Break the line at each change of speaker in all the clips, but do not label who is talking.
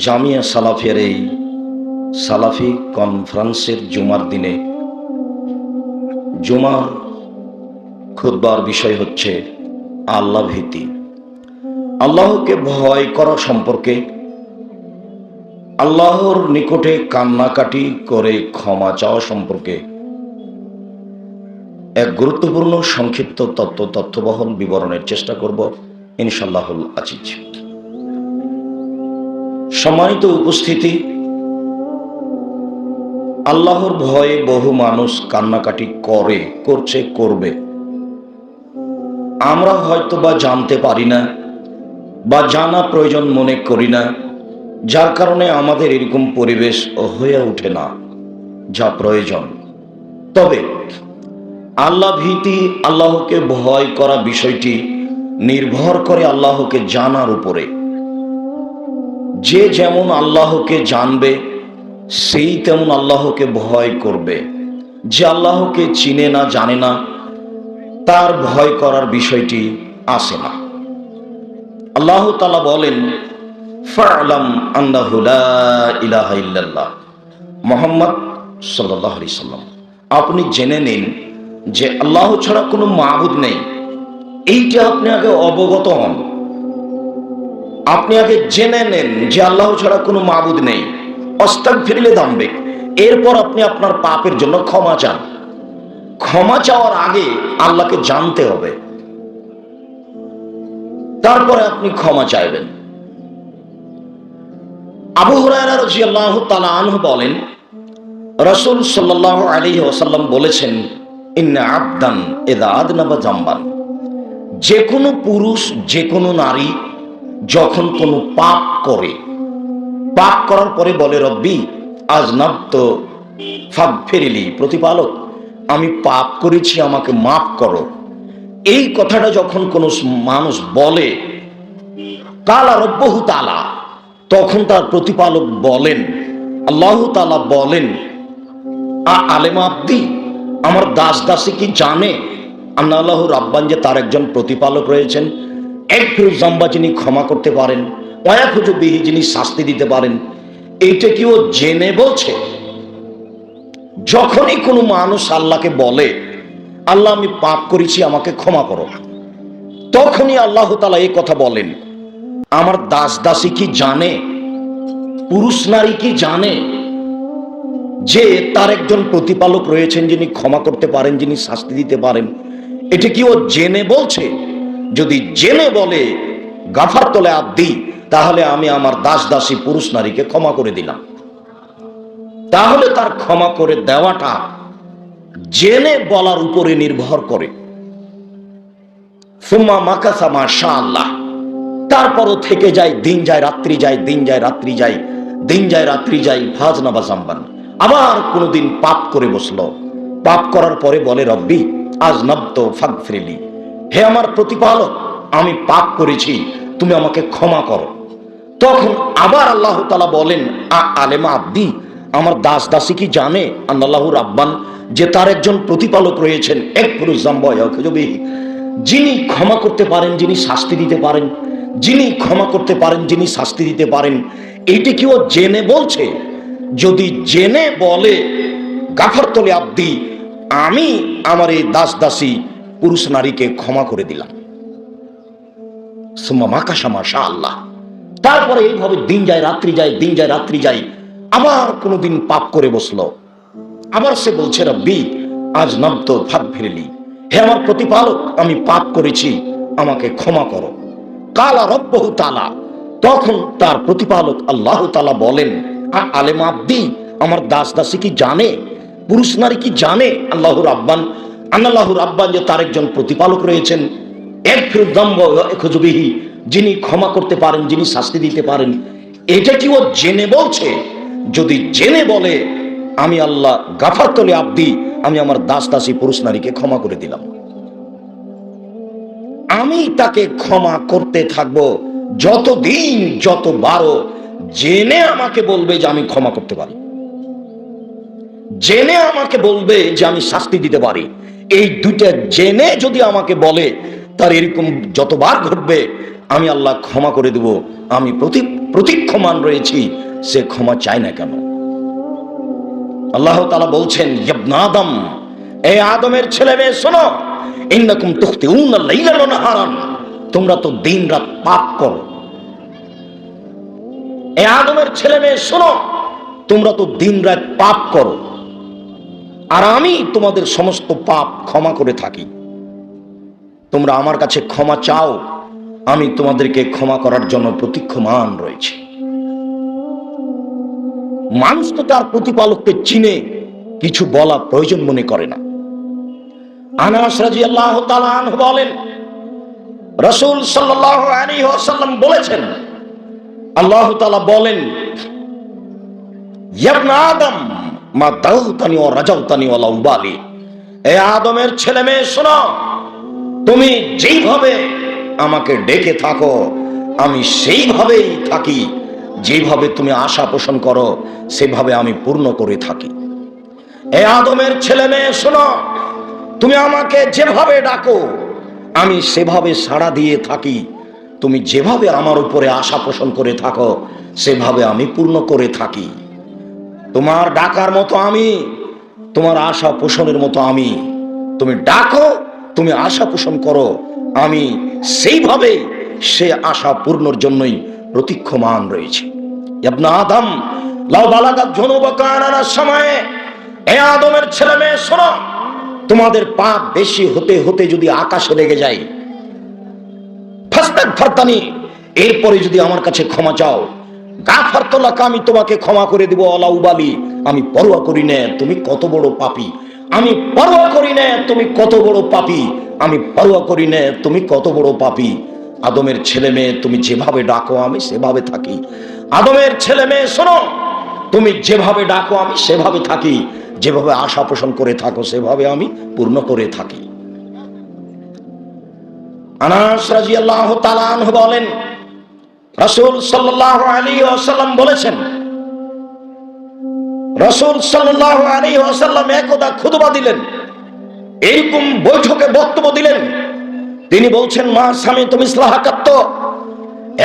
জামিয়া সালাফিয়ার এই সালাফি কনফারেন্সের জুমার দিনে জুমার খুতবার বিষয় হচ্ছে আল্লাহ ভীতি, আল্লাহকে ভয় করা সম্পর্কে, আল্লাহর নিকটে কান্নাকাটি করে ক্ষমা চাওয়া সম্পর্কে এক গুরুত্বপূর্ণ সংক্ষিপ্ত তথ্যবহন বিবরণের চেষ্টা করব ইনশাআল্লাহুল আজিজ। সম্মানিত উপস্থিতি, আল্লাহর ভয়ে বহু মানুষ কান্নাকাটি করবে। আমরা হয়তো বা জানতে পারি না বা জানা প্রয়োজন মনে করি না, যার কারণে আমাদের এরকম পরিবেশ হয়ে ওঠে না যা প্রয়োজন। তবে আল্লাহ ভীতি, আল্লাহকে ভয় করা বিষয়টি নির্ভর করে আল্লাহকে জানার উপরে। যে যেমন আল্লাহকে জানবে সেই তেমন আল্লাহকে ভয় করবে। যে আল্লাহকে চিনে না, জানে না, তার ভয় করার বিষয়টি আসে না। আল্লাহ তাআলা বলেন, ফা'লাম আন্নাহু লা ইলাহা ইল্লাল্লাহ। মুহাম্মদ সাল্লাল্লাহু আলাইহি সাল্লাম, আপনি জেনে নিন যে আল্লাহ ছাড়া কোনো মাবুদ নেই। এইটা আপনি আগে অবগত হন, আপনি আগে জেনে নেন যে আল্লাহ ছাড়া কোনো মাবুদ নেই। আস্তাগফিরুল্লাহ দাম্বে, এরপর আপনি আপনার পাপের জন্য ক্ষমা চান। ক্ষমা চাওয়ার আগে আল্লাহকে জানতে হবে, তারপরে আপনি ক্ষমা চাইবেন। আবু হুরায়রা রাদিয়াল্লাহু তাআলা আনহু বলেন, রাসূল সাল্লাল্লাহু আলাইহি ওয়াসাল্লাম বলেছেন, ইন্না আবদান ইযা আযনাবা যামবান, যে কোনো পুরুষ, যে কোনো নারী যখন কোনো পাপ করে, পাপ করার পরে বলে, রব্বি আযনাবতু ফাগফিরলি, প্রতিপালক আমি পাপ করেছি, আমাকে মাফ করো। এই কথাটা যখন কোনো মানুষ বলে, কালা রব্বহু তাআলা, তখন তার প্রতিপালক বলেন, আল্লাহ তাআলা বলেন, আলেমা আব্দি, আমার দাস দাসী কি জানে আন্না আল্লাহু রাব্বান, যে তার একজন প্রতিপালক রয়েছেন, একফিরু যামবা, যিনি ক্ষমা করতে পারেন, ওয়ায়াখুযু বিহি, যিনি শাস্তি দিতে পারেন। এইটা কি ও জেনে বলছে? যখনই কোনো মানুষ আল্লাহকে বলে, আল্লাহ আমি পাপ করেছি, আমাকে ক্ষমা করো, তখনই আল্লাহ তাআলা এই কথা বলেন, আমার দাস দাসী কি জানে, পুরুষ নারী কি জানে যে তার একজন প্রতিপালক রয়েছেন, যিনি ক্ষমা করতে পারেন, যিনি শাস্তি দিতে পারেন? এটা কি ও জেনে বলছে? যদি জেনে বলে গাফারতু লি আবদি, তাহলে আমি আমার দাস দাসী পুরুষ নারীকে ক্ষমা করে দিলাম। তাহলে তার ক্ষমা করে দেওয়াটা জেনে বলার উপরে নির্ভর করে। সুম্মা মাকাসা মাশাআল্লাহ, তারপরও থেকে যায়, দিন যায় রাত্রি যায়, দিন যায় রাত্রি যায়, দিন যায় রাত্রি যায়, ফাজনাবা যামবান, আবার কোনোদিন পাপ করে বসলো। পাপ করার পরে বলে, রব্বি আযনাবতু ফাগফিরলি, হে আমার প্রতিপালক আমি পাপ করেছি, তুমি আমাকে ক্ষমা করো। তখন আবার আল্লাহ তাআলা বলেন, আলেমা আব্দি, আমার দাস দাসী কি জানে আল্লাহু রাব্বান, যে তার একজন প্রতিপালক রয়েছেন, একফিরু যামবা ওয়ায়াখুযু বিহি, যিনি ক্ষমা করতে পারেন, যিনি শাস্তি দিতে পারেন, যিনি ক্ষমা করতে পারেন, যিনি শাস্তি দিতে পারেন। এইটি কি ও জেনে বলছে? যদি জেনে বলে গাফারতু লি আবদি, আমি আমার এই দাস দাসী পুরুষ নারীকে ক্ষমা করে দিলাম, সুম্মা মাকাসা মাশাআল্লাহ, তারপরে এইভাবে দিন যায় রাত্রি যায়, দিন যায় রাত্রি যায়, আবার কোনোদিন পাপ করে বসলো, আবার সে বলছে, রব্বি আযনাবতু ফাগফিরলি, হে আমার প্রতিপালক আমি পাপ করেছি, আমাকে ক্ষমা করো। কালা রব্বহু তাআলা, তখন তার প্রতিপালক আল্লাহ তাআলা বলেন, আলেমা আব্দি, আমার দাস দাসী কি জানে, পুরুষ নারী কি জানে আল্লাহু রাব্বান, আল্লাহু রাব্বান, যে তার একজন প্রতিপালক রয়েছেন, একফিরু যামবা ওয়ায়াখুযু বিহি, যিনি ক্ষমা করতে পারেন, যিনি শাস্তি দিতে পারেন। এটা কি ও জেনে বলছে? যদি জেনে বলে, আমি আল্লাহ গাফারতু লি আবদি, আমি আমার দাস দাসী পুরুষ নারীকে ক্ষমা করে দিলাম, আমি তাকে ক্ষমা করতে থাকবো যতদিন, যতবারও জেনে আমাকে বলবে যে আমি ক্ষমা করতে পারি, জেনে আমাকে বলবে যে আমি শাস্তি দিতে পারি। এই দুইটা জেনে যদি আমাকে বলে, তার এরকম যতবার ঘটবে আমি আল্লাহ ক্ষমা করে দেব, আমি প্রতীক্ষমান রয়েছি, সে ক্ষমা চায় না কেন? আল্লাহ তাআলা বলছেন, ইবনে আদম, এ আদমের ছেলে মেয়ে শোনো, ইন্নাকুম তুখতিউনা লাইলান ওয়া নাহারান, তোমরা তো দিন রাত পাপ করো। এ আদমের ছেলে মেয়ে শোনো, তোমরা তো দিন রাত পাপ করো, আর আমি তোমাদের সমস্ত পাপ ক্ষমা করে থাকি। তোমরা আমার কাছে ক্ষমা চাও, আমি তোমাদেরকে ক্ষমা করার জন্য প্রতীক্ষমান রয়েছে। মানুষ তো তার প্রতিপালককে চিনে কিছু বলা প্রয়োজন মনে করে না। আনাস রাদিয়াল্লাহু তাআলা আনহু বলেন, রাসূল সাল্লাল্লাহু আলাইহি ওয়াসাল্লাম বলেছেন, আল্লাহ তাআলা বলেন, ইবনে আদম মা দাউতানি ওয়া রাজাউতানি ওয়ালা উবালি, এ আদমের ছেলে মেয়ে শোনো, তুমি যেইভাবে আমাকে ডেকে থাকো আমি সেইভাবেই থাকি, যেভাবে তুমি আশা পোষণ করো সেভাবে আমি পূর্ণ করে থাকি। এ আদমের ছেলে মেয়ে শোনো, তুমি আমাকে যেভাবে ডাকো আমি সেভাবে সাড়া দিয়ে থাকি, তুমি যেভাবে আমার উপরে আশা পোষণ করে থাকো সেভাবে আমি পূর্ণ করে থাকি। তোমার ডাকার মতো আমি, তোমার আশা পোষণের মতো আমি। তুমি ডাকো, তুমি আশা পোষণ করো, আমি সেইভাবে সে আশা পূর্ণর জন্যই প্রতীক্ষমান রয়েছে। ইবনে আদম লাউ বালাগাত যুনুবুকা আনার সময়ে, এ আদমের ছেলে মেয়ে শোনো, তোমাদের পাপ বেশি হতে হতে যদি আকাশে লেগে যায়, ফাস্তাগফিরতানি, এরপরে যদি আমার কাছে ক্ষমা চাও, গাফারতু লাকা, আমি তোমাকে ক্ষমা করে দেব, ওয়ালা উবালি, আমি পরোয়া করি না তুমি কত বড় পাপী, আমি পরোয়া করি না তুমি কত বড় পাপী, আমি পরোয়া করি না তুমি কত বড় পাপী। আদমের ছেলে মেয়ে তুমি যেভাবে ডাকো আমি সেভাবে থাকি। আদমের ছেলে মেয়ে শোনো, তুমি যেভাবে ডাকো আমি সেভাবে থাকি, যেভাবে আশা পোষণ করে থাকো সেভাবে আমি পূর্ণ করে থাকি। আনাস রাদিয়াল্লাহু তাআলা আনহু বলেন, রাসূল সাল্লাল্লাহু আলাইহি ওয়াসাল্লাম বলেছেন, রাসূল সাল্লাল্লাহু আলাইহি ওয়াসাল্লাম একদা খুতবা দিলেন, এরকম বৈঠকে বক্তব্য দিলেন, তিনি বলছেন, মা সামিতু মিসলাহা কাত্ত,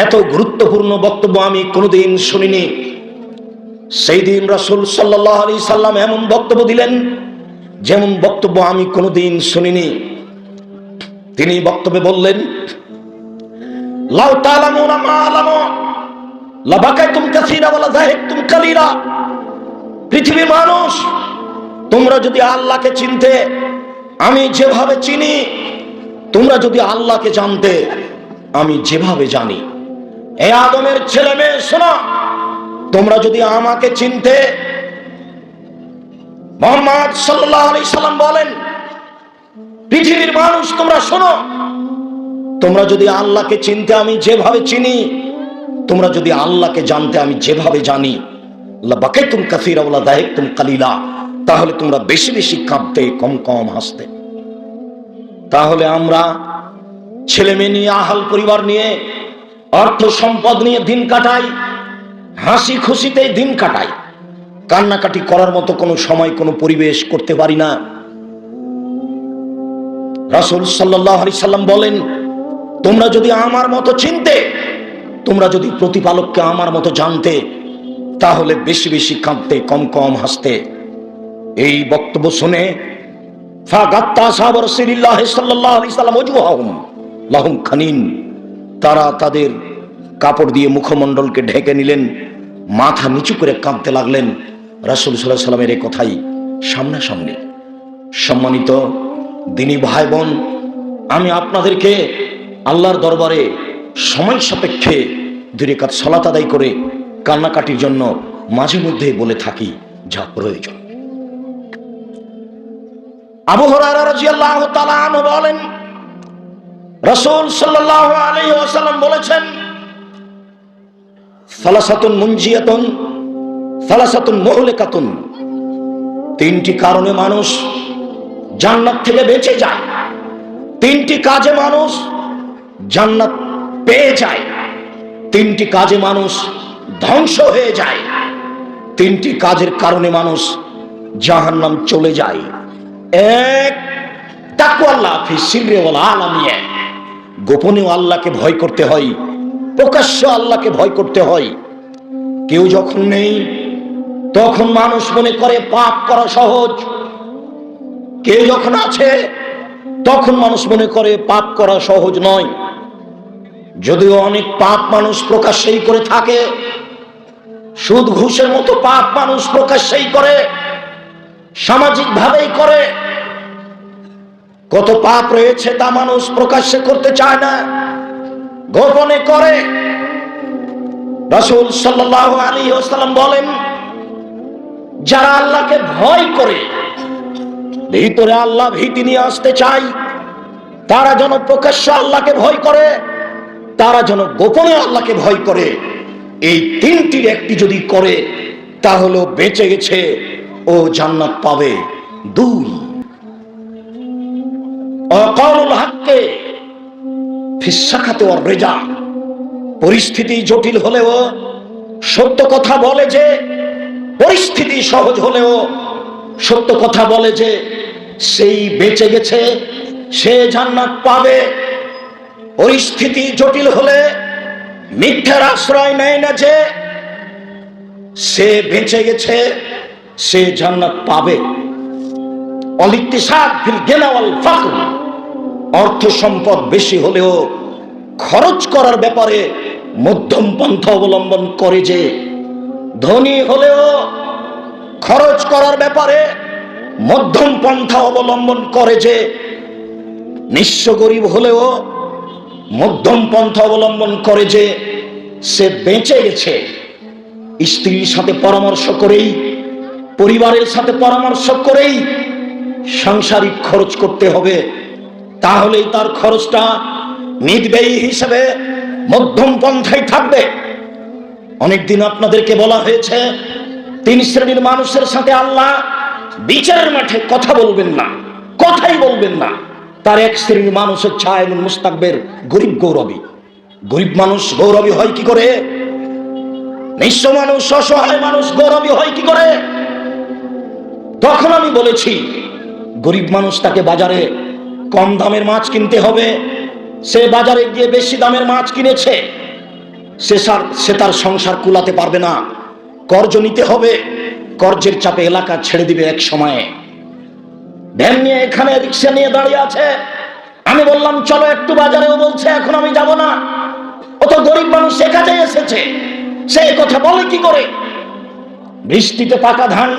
এত গুরুত্বপূর্ণ বক্তব্য আমি কোনোদিন শুনিনি। সেই দিন রাসূল সাল্লাল্লাহু আলাইহি সাল্লাম এমন বক্তব্য দিলেন যেমন বক্তব্য আমি কোনোদিন শুনিনি। তিনি বক্তব্যে বললেন, লাউ তা'লামুনা মা আ'লামু লাবাকাইতুম কাসীরা ওয়া লাযাহিকতুম কালীলা। পৃথিবীর মানুষ, তোমরা যদি আল্লাহকে চিনতে আমি যেভাবে চিনি, তোমরা যদি আল্লাহকে জানতে আমি যেভাবে জানি। এ আদমের ছেলে মেয়ে শোনো, তোমরা যদি আমাকে চিনতে, মুহাম্মদ সাল্লাল্লাহু আলাইহি সাল্লাম বলেন, পৃথিবীর মানুষ তোমরা শোনো, তোমরা যদি আল্লাহকে চিনতে আমি যেভাবে চিনি, তোমরা যদি আল্লাহকে জানতে আমি যেভাবে জানি, লাবাকাইতুম কাসীরা ওয়া লাযাহিকতুম কালীলা, তাহলে তোমরা বেশি বেশি কাঁদতে, কম কম হাসতে। তাহলে আমরা ছেলে মেয়ে নিয়ে, আহাল পরিবার নিয়ে, অর্থ সম্পদ নিয়ে দিন কাটাই, হাসি খুশিতে দিন কাটাই, কান্নাকাটি করার মতো কোনো সময়, কোনো পরিবেশ করতে পারি না। রাসূল সাল্লাল্লাহু আলাইহি সাল্লাম বলেন, তোমরা যদি আমার মতো চিনতে, তোমরা যদি প্রতিপালককে আমার মতো জানতে, তাহলে বেশি বেশি কাঁদতে, কম কম হাসতে। এই বক্তব্য শুনে ফাগাত্তা আসহাবু রাসূলিল্লাহ সাল্লাল্লাহু আলাইহি সাল্লাম ওয়াজহুহুম লাহুম খানিন, তারা তাদের কাপড় দিয়ে মুখমণ্ডলকে ঢেকে নিলেন, মাথা নিচু করে কাঁদতে লাগলেন রাসূল সাল্লাল্লাহু আলাইহি সাল্লামের এই কথাই সামনাসামনি। সম্মানিত দিনী ভাই বোন, আমি আপনাদেরকে আল্লাহর দরবারে সময় সাপেক্ষে 2 রাকাত সালাত আদায় করে কান্নাকাটির জন্য মাঝে মধ্যে বলে থাকি, যা প্রয়োজন। আবু হুরায়রা রাদিয়াল্লাহু তাআলা আনহু বলেন, রাসূল সাল্লাল্লাহু আলাইহি ওয়াসাল্লাম বলেছেন, সালাসাতুন মুনজিয়াতুন সালাসাতুন মুহলিকাতুন, 3টি কারণে মানুষ জান্নাত থেকে বেঁচে যায়, 3টি কাজে মানুষ জান্নাত পেয়ে যায়, 3টি কাজে মানুষ ধ্বংস হয়ে যায়, 3টি কাজের কারণে মানুষ জাহান্নাম চলে যায়। এক, তাকওয়াল্লাহ ফি সিররি ওয়াল আলানিয়া, গোপনেও আল্লাহকে ভয় করতে হয়, প্রকাশ্যে আল্লাহকে ভয় করতে হয়। কেউ যখন নেই তখন মানুষ মনে করে পাপ করা সহজ, কেউ যখন আছে তখন মানুষ মনে করে পাপ করা সহজ নয়। যদিও অনেক পাপ মানুষ প্রকাশ্যেই করে থাকে, সুদ ঘুষের মতো পাপ মানুষ প্রকাশ্যেই করে, সামাজিক ভাবেই করে। কত পাপ রয়েছে তা মানুষ প্রকাশ্যে করতে চায় না, গোপনে করে। রাসূল সাল্লাল্লাহু আলাইহি ওয়াসাল্লাম বলেন, যারা আল্লাহকে ভয় করে, ভিতরে আল্লাহ ভীতি নিয়ে আসতে চায়, তারা যেন প্রকাশ্যে আল্লাহকে ভয় করে, তারা যেন গোপনে আল্লাহকে ভয় করে। এই তিনটির একটি যদি করে তাহলে বেঁচে গেছে, ও জান্নাত পাবে। 2, অকাউলুল হককে ফিস সাখাতে ওয়ার রিজা, পরিস্থিতি জটিল হলেও সত্য কথা বলে যে, পরিস্থিতি সহজ হলেও সত্য কথা বলে যে, সেই বেঁচে গেছে, সে জান্নাত পাবে। পরিস্থিতি জটিল হলে মিথ্যার আশ্রয় নেয় না যে, সে বেঁচে গেছে, সে জান্নাত পাবে। অলিকতিসাদ ফিল গিনা ওয়াল ফাকর, অর্থ সম্পদ বেশি হলেও খরচ করার ব্যাপারে মধ্যম পন্থা অবলম্বন করে যে, ধনী হলেও খরচ করার ব্যাপারে মধ্যম পন্থা অবলম্বন করে যে, নিঃস্ব গরিব হলেও মধ্যম পন্থা অবলম্বন করে যে, সে বেঁচে গেছে। স্ত্রীর সাথে পরামর্শ করেই, পরিবারের সাথে পরামর্শ করেই সাংসারিক খরচ করতে হবে, তাহলেই তার খরচটা মিতব্যয়ী হিসেবে মধ্যম পন্থায় থাকবে। অনেকদিন আপনাদেরকে বলা হয়েছে 3 শ্রেণীর মানুষের সাথে আল্লাহ বিচারের মাঠে কথা বলবেন না, কথাই বলবেন না। তার এক শ্রেণীর মানুষ হচ্ছে আইনুল মুস্তাকবির, গরিব গৌরবী। গরিব মানুষ গৌরবী হয় কি করে? নিঃস্ব মানুষ, অসহায় মানুষ গৌরবী হয় কি করে? তখন আমি বলেছি, গরিব মানুষ, তাকে বাজারে কম দামের মাছ কিনতে হবে, সে বাজারে গিয়ে বেশি দামের মাছ কিনেছে, সে তার সংসার কুলাতে পারবে না, কর্জ নিতে হবে, কর্জের চাপে এলাকা ছেড়ে দিবে এক সময়ে। ভ্যান নিয়ে এখানে রিক্সা নিয়ে দাঁড়িয়ে আছে, আমি বললাম চলো একটু বাজারে, ও বলছে এখন আমি যাব না। ও তো গরিব মানুষ, সে কাজে এসেছে, সে কথা বলে কি করে? বৃষ্টিতে পাকা ধান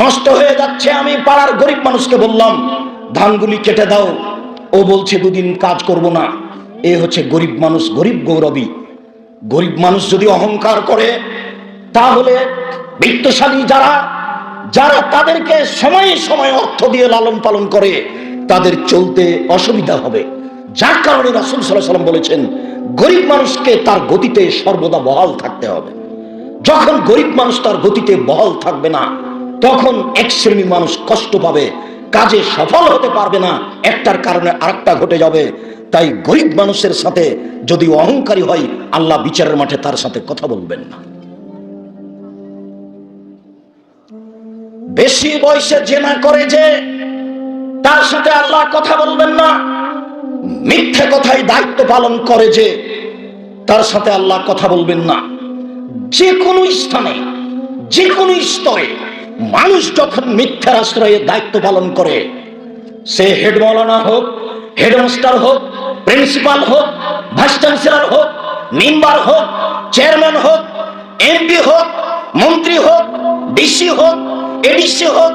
নষ্ট হয়ে যাচ্ছে, আমি পাড়ার গরিব মানুষকে বললাম ধানগুলি কেটে দাও, ও বলছে 2 দিন কাজ করব না। এ হচ্ছে গরিব মানুষ, গরিব গৌরবী। গরিব মানুষ যদি অহংকার করে, তাহলে বিত্তশালী যারা তাদেরকে সময়ে সময়ে অর্থ দিয়ে লালন পালন করে, তাদের চলতে অসুবিধা হবে। যার কারণে রাসূল সাল্লাল্লাহু আলাইহি ওয়াসাল্লাম বলেছেন, গরিব মানুষকে তার গতিতে সর্বদা বহাল থাকতে হবে। যখন গরিব মানুষ তার গতিতে বহাল থাকবে না, তখন এক শ্রেণীর মানুষ কষ্ট পাবে, কাজে সফল হতে পারবে না, একটার কারণে আরেকটা ঘটে যাবে। তাই গরিব মানুষের সাথে যদি অহংকারী হয়, আল্লাহ বিচারের মাঠে তার সাথে কথা বলবেন না। বেশি বয়সে জেনা করে যে, তার সাথে আল্লাহ কথা বলবেন না। মিথ্যে কথায় দায়িত্ব পালন করে যে, তার সাথে আল্লাহ কথা বলবেন না। যে কোনো স্থানে, যে কোনো স্তরে মানুষ যখন মিথ্যার আশ্রয়ে দায়িত্ব পালন করে, সে হেড মাওলানা হোক, হেডমাস্টার হোক, প্রিন্সিপাল হোক, ভাইস চ্যান্সেলর হোক, মেম্বার হোক, চেয়ারম্যান হোক, এমপি হোক, মন্ত্রী হোক, ডিসি হোক, এডিসি হোক,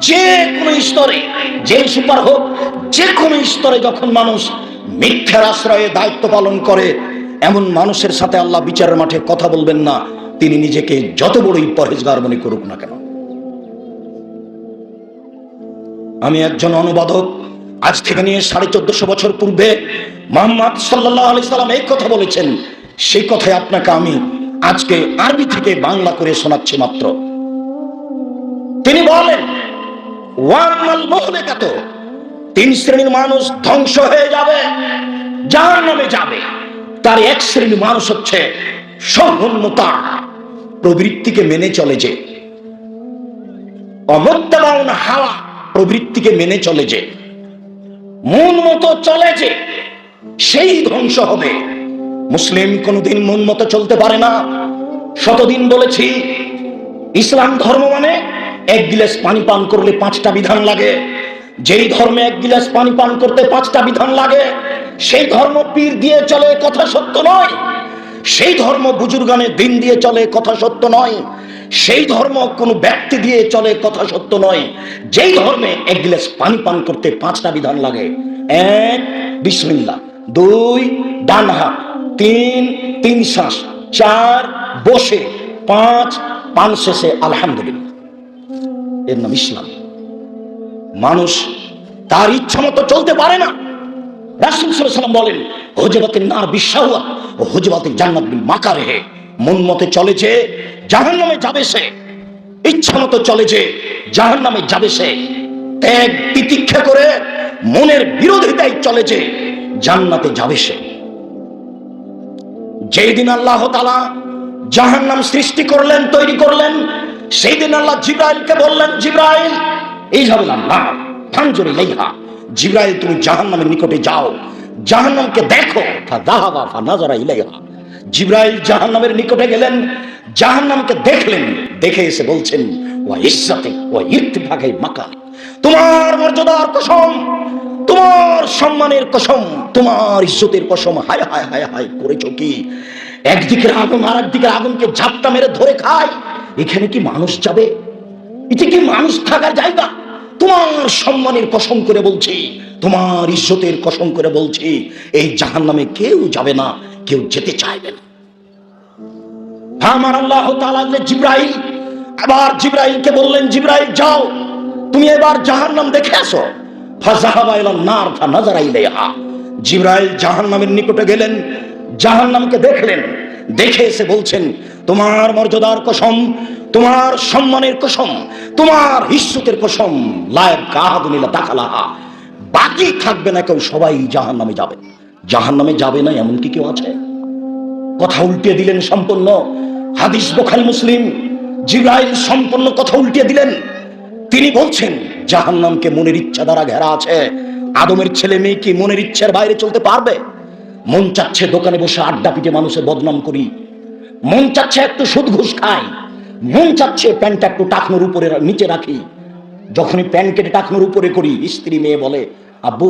যে কোনো স্তরে, জেল সুপার হোক, যে কোনো স্তরে যখন মানুষ মিথ্যার আশ্রয়ে দায়িত্ব পালন করে, এমন মানুষের সাথে আল্লাহ বিচারের মাঠে কথা বলবেন না, তিনি নিজেকে যত বড়ই পরহেজগার মনে করুক না কেন। আমি একজন অনুবাদক, আজ থেকে নিয়ে 1450 বছর পূর্বে মুহাম্মদ সাল্লাল্লাহু আলাইহি সাল্লাম এই কথা বলেছেন, সেই কথাই আপনাকে আমি আজকে আরবি থেকে বাংলা করে শোনাচ্ছি মাত্র। তিনি বলেন, ওয়ামাল মুহলিকাত, 3 শ্রেণীর মানুষ ধ্বংস হয়ে যাবে, জাহান্নামে যাবে। তার এক শ্রেণীর মানুষ হচ্ছে সহন্নতা, প্রবৃত্তিকে মেনে চলে যে, অমুত্তাবাউন হাওয়া, প্রবৃত্তিকে মেনে চলে যে, মন মতো চলে যে, সেই ধ্বংস হবে। মুসলিম কোনোদিন মন মতো চলতে পারে না। শতদিন বলেছি, ইসলাম ধর্ম মানে এক গিলাস পানি পান করলে 5টা বিধান লাগে। যেই ধর্মে এক গিলাস পানি পান করতে 5টা বিধান লাগে, সেই ধর্ম পীর দিয়ে চলে, কথা সত্য নয়। সেই ধর্ম বুজুর্গানে দিন দিয়ে চলে, কথা সত্য নয়। সেই ধর্ম কোনো ব্যক্তি দিয়ে চলে, কথা সত্য নয়। যেই ধর্মে এক গিলাস পানি পান করতে 5টা বিধান লাগে: 1 বিসমিল্লাহ, 2 ডান হাত, 3 শ্বাস, 4 বসে, 5 পান শেষে আলহামদুলিল্লাহ। এর নাম ইসলাম। মানুষ তার ইচ্ছা মতো চলতে পারে না। রাসূল সাল্লাল্লাহু আলাইহি ওয়াসাল্লাম বলেন, হুজবাতিন নার বিশাওয়া ও হুজবাতিল জান্নাত বিল মাকারিহ। মন মতে চলে যে জাহান্নামে যাবে সে, ইচ্ছা মতো চলে যে জাহান্নামে যাবে সে। ত্যাগ তিতিক্ষা করে মনের বিরোধিতায় চলে যে জান্নাতে যাবে সে। যেই দিন আল্লাহ তাআলা জাহান্নাম সৃষ্টি করলেন, তৈরি করলেন, সেই দিন আল্লাহ জিবরাইলকে বললেন, জিবরাইল ইযহাবুল নার ফানজুর ইলাইহা। জিবরাইল, তুমি জাহান্নামের নিকটে যাও, জাহান্নামকে দেখো। ফাযাহাবা ফানাযারা ইলাইহা। জিবরাইল জাহান্নামের নিকটে গেলেন, জাহান্নামকে দেখলেন, দেখে এসে বলছেন, ওয়া ইজ্জাতি ওয়া ইরতিফাকি মাকান, তোমার মর্যাদার কসম, তোমার সম্মানের কসম, তোমার ইজ্জতের কসম। হায় হায় হায় হায় করেছো কি? একদিকের আগুন আর একদিকের আগুনকে ঝাপটা মেরে ধরে খায়। এখানে কি মানুষ যাবে? এটা কি মানুষ থাকার জায়গা? তোমার সম্মানের কসম করে বলছি, তোমার ইজ্জতের কসম করে বলছি, এই জাহান্নামে কেউ যাবে না, কেউ যেতে চাইবে না। আমার আল্লাহ তাআলা জিবরাইল, আবার জিবরাইলকে বললেন, জিবরাইল যাও, তুমি এবার জাহান্নাম দেখে আসো। ফাযাহাবা ইলান নার ফানাযারা ইলাইহা। জিবরাইল জাহান্নামের নিকটে গেলেন, জাহান্নামকে দেখলেন, দেখে এসে বলছেন, তোমার মর্যাদার কসম, তোমার সম্মানের কসম, তোমার ইজ্জতের কসম, লা ইয়াবকা ইল্লা দাখালাহা। বাকি থাকবে না কেউ, সবাই জাহান্নামে যাবে। জাহান্নামে যাবে না এমন কি কেউ আছে? কথা উল্টে দিলেন সম্পূর্ণ। হাদিস বুখারী মুসলিম। জিবরাইল সম্পূর্ণ কথা উল্টে দিলেন। তিনি বলছেন, জাহান্নামকে মনের ইচ্ছা দ্বারা ঘেরা আছে। আদমের ছেলে মেয়ে কি মনের ইচ্ছার বাইরে চলতে পারবে? মন চাচ্ছে দোকানে বসে আড্ডা পিটে মানুষের বদনাম করি, মন চাচ্ছে একটু সুদ ঘুষ খাই, মন চাচ্ছে প্যান্টটা একটু টাকনোর উপরে নিচে রাখি। যখনই প্যান্ট কেটে টাকনোর উপরে করি, স্ত্রী মেয়ে বলে, আব্বু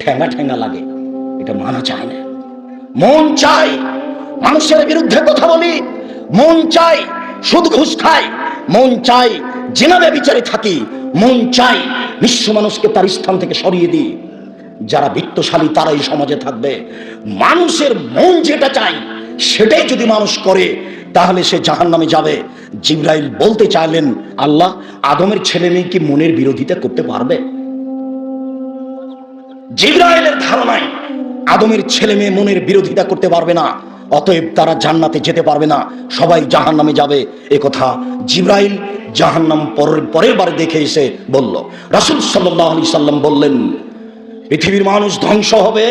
ঠেঙ্গা ঠেঙ্গা লাগে। এটা মানা চায় না। মন চাই মানুষের বিরুদ্ধে কথা বলি, মন চাই সুদ ঘুষ খাই, মন চাই জিনা ব্যভিচারে থাকি, মন চাই নিঃস্ব মানুষকে তার স্থান থেকে সরিয়ে দিই। যারা বিত্তশালী তারাই সমাজে থাকবে। মানুষের মন যেটা চাই সেটাই যদি মানুষ করে, তাহলে সে জাহান্নামে যাবে। জিবরাইল বলতে চাইলেন, আল্লাহ আদমের ছেলে মেয়ে কি মনের বিরোধিতা করতে পারবে? জিবরাইলের ধারণায় আদমের ছেলে মেয়ে মনের বিরোধিতা করতে পারবে না, অতএব তারা জান্নাতে যেতে পারবে না, সবাই জাহান্নামে যাবে। এ কথা জিবরাইল জাহান্নাম পরের বারে দেখে এসে বলল। রাসূল সাল্লাল্লাহু আলাইহি সাল্লাম বললেন, পৃথিবীর মানুষ ধ্বংস হবে